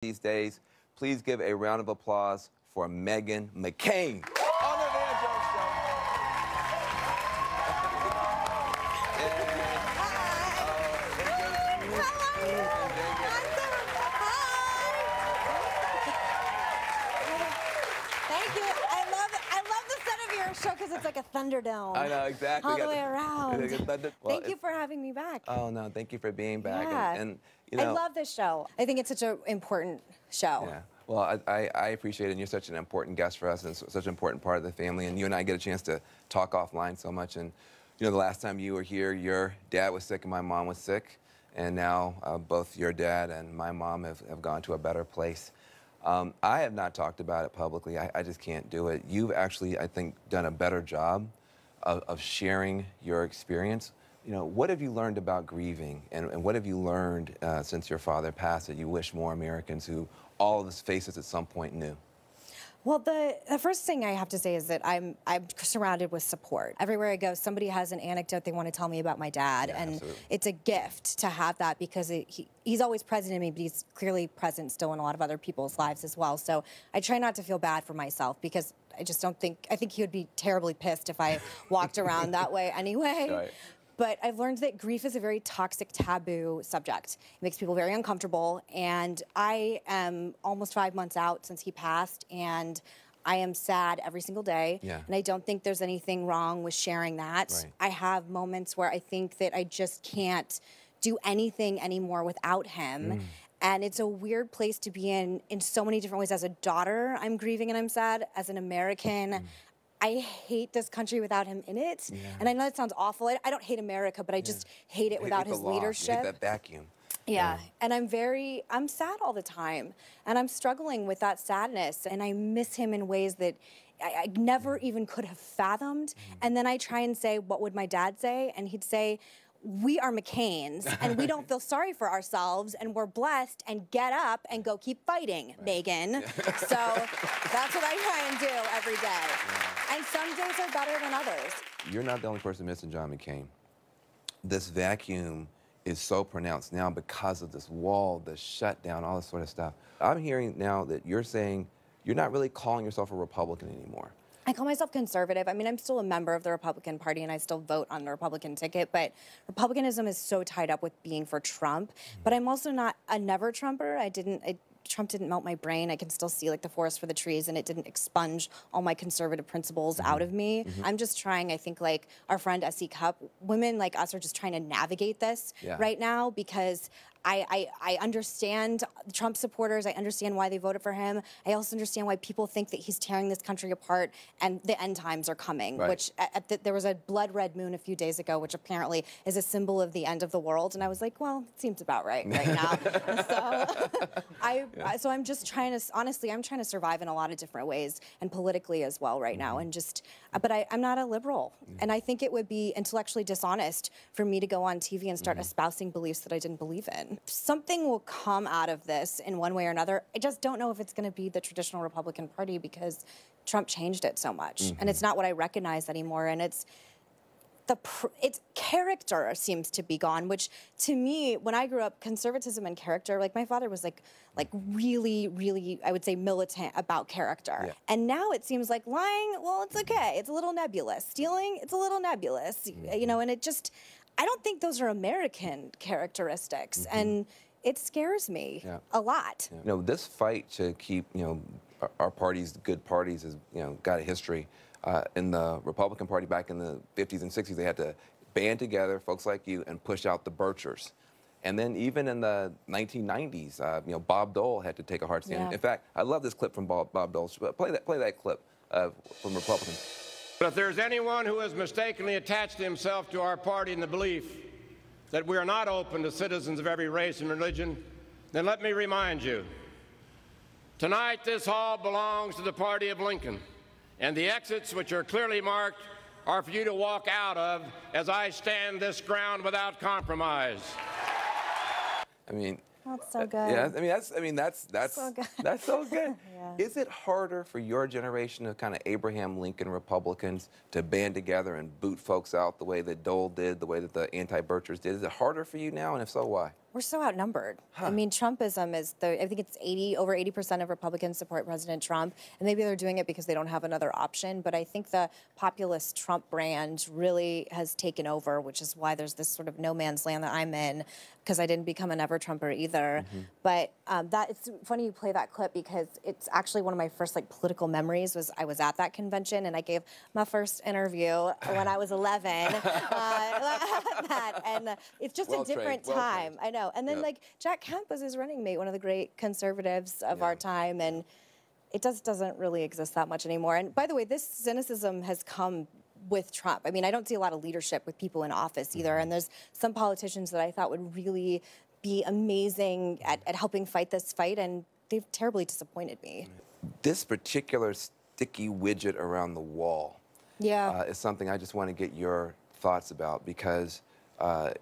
these days. Please give a round of applause for Meghan McCain on the Van Jones Show. Thank you. I love the set of your show because it's like a Thunderdome. I know, exactly. All the way around. Well, thank you for having me back. Oh, no, thank you for being back. Yeah. And you know, I love this show. I think it's such an important show. Yeah. Well, I appreciate it, and you're such an important guest for us and such an important part of the family, and you and I get a chance to talk offline so much. And, you know, the last time you were here, your dad was sick and my mom was sick, and now both your dad and my mom have gone to a better place. I have not talked about it publicly. I just can't do it. You've actually, I think, done a better job of sharing your experience. You know, what have you learned about grieving, and what have you learned since your father passed that you wish more Americans who all of us faces at some point knew? Well, the first thing I have to say is that I'm surrounded with support. Everywhere I go, somebody has an anecdote they want to tell me about my dad, Yeah, and absolutely. it's a gift to have that because he's always present in me, but he's clearly present still in a lot of other people's lives as well. So I try not to feel bad for myself because I just don't think, I think he would be terribly pissed if I walked around that way anyway. Right. But I've learned that grief is a very toxic, taboo subject. It makes people very uncomfortable. And I am almost 5 months out since he passed, and I am sad every single day. Yeah. And I don't think there's anything wrong with sharing that. Right. I have moments where I think that I just can't do anything anymore without him. And it's a weird place to be in so many different ways. As a daughter, I'm grieving and I'm sad. As an American, I hate this country without him in it. Yeah. And I know that sounds awful. I don't hate America, but I just hate it without his leadership. You hate that vacuum. Yeah. And I'm sad all the time. And I'm struggling with that sadness. And I miss him in ways that I never even could have fathomed. And then I try and say, what would my dad say? And he'd say, we are McCains, and we don't feel sorry for ourselves, and we're blessed, and get up and go keep fighting, Meghan. So that's what I try and do every day. And some days are better than others. You're not the only person missing John McCain. This vacuum is so pronounced now because of this wall, the shutdown, all this sort of stuff. I'm hearing now that you're saying you're not really calling yourself a Republican anymore. I call myself conservative. I mean, I'm still a member of the Republican Party, and I still vote on the Republican ticket, but Republicanism is so tied up with being for Trump. But I'm also not a never-Trumper. Trump didn't melt my brain. I can still see like the forest for the trees, and it didn't expunge all my conservative principles out of me. I'm just trying, I think, like our friend S.E. Cupp, women like us are just trying to navigate this right now because I understand Trump supporters. I understand why they voted for him. I also understand why people think that he's tearing this country apart and the end times are coming, which there was a blood red moon a few days ago, which apparently is a symbol of the end of the world. And I was like, well, it seems about right now. So I'm just trying to, honestly, I'm trying to survive in a lot of different ways and politically as well right now. And just, but I'm not a liberal. And I think it would be intellectually dishonest for me to go on TV and start espousing beliefs that I didn't believe in. Something will come out of this in one way or another. I just don't know if it's going to be the traditional Republican Party because Trump changed it so much. And it's not what I recognize anymore. And its character seems to be gone, which to me, when I grew up, conservatism and character, like my father was like really, really, I would say militant about character. Yeah. And now it seems like lying, well, it's okay. It's a little nebulous. Stealing, it's a little nebulous, you know, and it just, I don't think those are American characteristics. And it scares me a lot. You know, this fight to keep, you know, our parties, good parties, has, you know, got a history. In the Republican Party back in the 50s and 60s, they had to band together, folks like you, and push out the Birchers. And then even in the 1990s, you know, Bob Dole had to take a hard stand. Yeah. In fact, I love this clip from Bob Dole. Play that clip from Republicans. But if there's anyone who has mistakenly attached himself to our party in the belief that we are not open to citizens of every race and religion, then let me remind you, tonight this hall belongs to the party of Lincoln. And the exits, which are clearly marked, are for you to walk out of as I stand this ground without compromise. I mean, that's so good. Yeah, that's so good. That's so good. Is it harder for your generation of kind of Abraham Lincoln Republicans to band together and boot folks out the way that Dole did, the way that the anti-Birchers did? Is it harder for you now, and if so, why? We're so outnumbered. Huh. I mean, Trumpism is I think it's over 80% of Republicans support President Trump, and maybe they're doing it because they don't have another option. But I think the populist Trump brand really has taken over, which is why there's this sort of no man's land that I'm in, because I didn't become a never Trumper either. But it's funny you play that clip, because it's actually one of my first political memories. Was I was at that convention and I gave my first interview when I was 11. And it's just a different time. I know. And then Jack Kemp was his running mate, one of the great conservatives of our time, and it just doesn't really exist that much anymore. And by the way, this cynicism has come with Trump. I mean, I don't see a lot of leadership with people in office either. And there's some politicians that I thought would really be amazing at helping fight this fight, and they've terribly disappointed me. This particular sticky widget around the wall is something I just want to get your thoughts about, because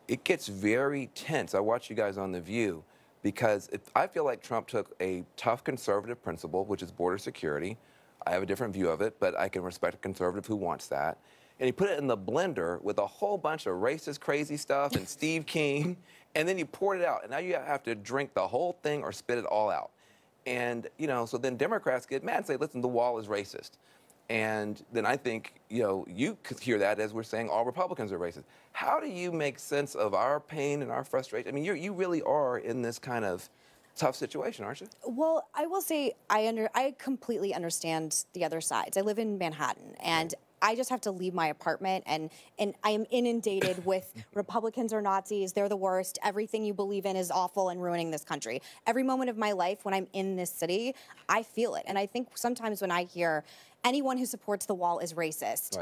it gets very tense. I watch you guys on The View, because I feel like Trump took a tough conservative principle, which is border security. I have a different view of it, but I can respect a conservative who wants that. And he put it in the blender with a whole bunch of racist, crazy stuff and Steve King, and then you poured it out. And now you have to drink the whole thing or spit it all out. And, so then Democrats get mad and say, listen, the wall is racist. And then I think, you could hear that as we're saying all Republicans are racist. How do you make sense of our pain and our frustration? I mean, you really are in this kind of tough situation, aren't you? Well, I will say I completely understand the other sides. I live in Manhattan, and I just have to leave my apartment, and I am inundated with Republicans are Nazis, they're the worst, everything you believe in is awful and ruining this country. Every moment of my life when I'm in this city, I feel it. And I think sometimes when I hear anyone who supports the wall is racist,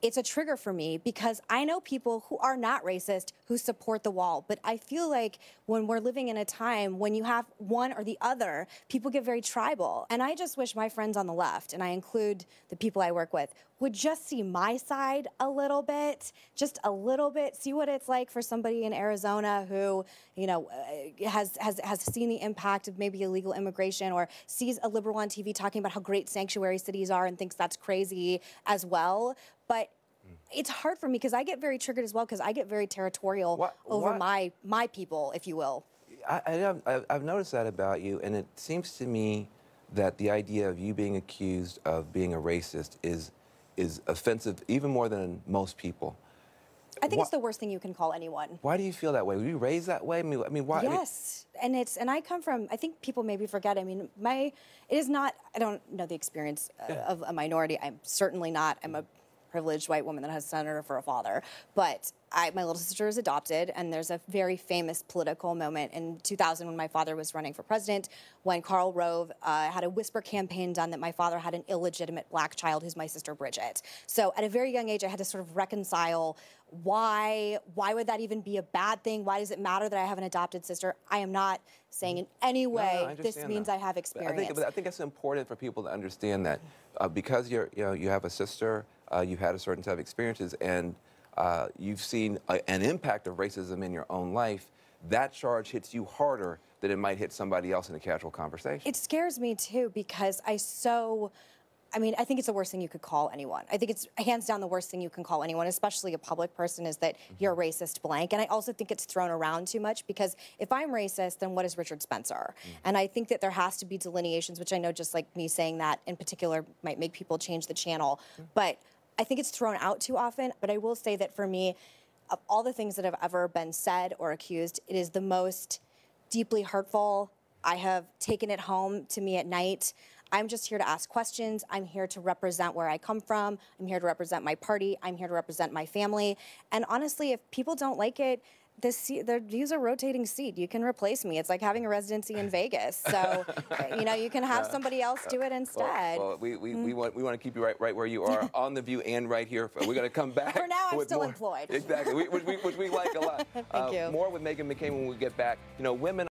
it's a trigger for me, because I know people who are not racist who support the wall. But I feel like when we're living in a time when you have one or the other, people get very tribal. And I just wish my friends on the left, and I include the people I work with, would just see my side a little bit, just a little bit, see what it's like for somebody in Arizona who, has seen the impact of maybe illegal immigration, or sees a liberal on TV talking about how great sanctuary cities are and thinks that's crazy as well. But it's hard for me, because I get very triggered as well, because I get very territorial over my people, if you will. I've noticed that about you, and it seems to me that the idea of you being accused of being a racist is offensive even more than most people. I think it's the worst thing you can call anyone. Why do you feel that way? Were you raised that way? I mean, why? Yes, and I come from, I think people maybe forget, I mean, it is not, I don't know the experience of a minority. I'm certainly not. I'm a privileged white woman that has a senator for a father. But my little sister is adopted, and there's a very famous political moment in 2000 when my father was running for president, when Karl Rove had a whisper campaign done that my father had an illegitimate black child who's my sister Bridget. So at a very young age, I had to sort of reconcile why would that even be a bad thing? Why does it matter that I have an adopted sister? I am not saying in any way this means I have experience. I think it's important for people to understand that because you have a sister, you've had a certain type of experiences, and you've seen an impact of racism in your own life. That charge hits you harder than it might hit somebody else in a casual conversation. It scares me too, because I think it's the worst thing you could call anyone. I think it's hands down the worst thing you can call anyone, especially a public person, is that you're a racist blank. And I also think it's thrown around too much, because if I'm racist, then what is Richard Spencer? And I think that there has to be delineations, which I know just like me saying that in particular might make people change the channel. But I think it's thrown out too often. But I will say that for me, of all the things that have ever been said or accused, it is the most deeply hurtful. I have taken it home to me at night. I'm just here to ask questions. I'm here to represent where I come from. I'm here to represent my party. I'm here to represent my family. And honestly, if people don't like it, use a rotating seat. You can replace me. It's like having a residency in Vegas. So, you can have somebody else do it instead. Well, we want to keep you right where you are on The View and right here. We're going to come back. For now, I'm still employed. Exactly, which we like a lot. Thank you. More with Meghan McCain when we get back. Women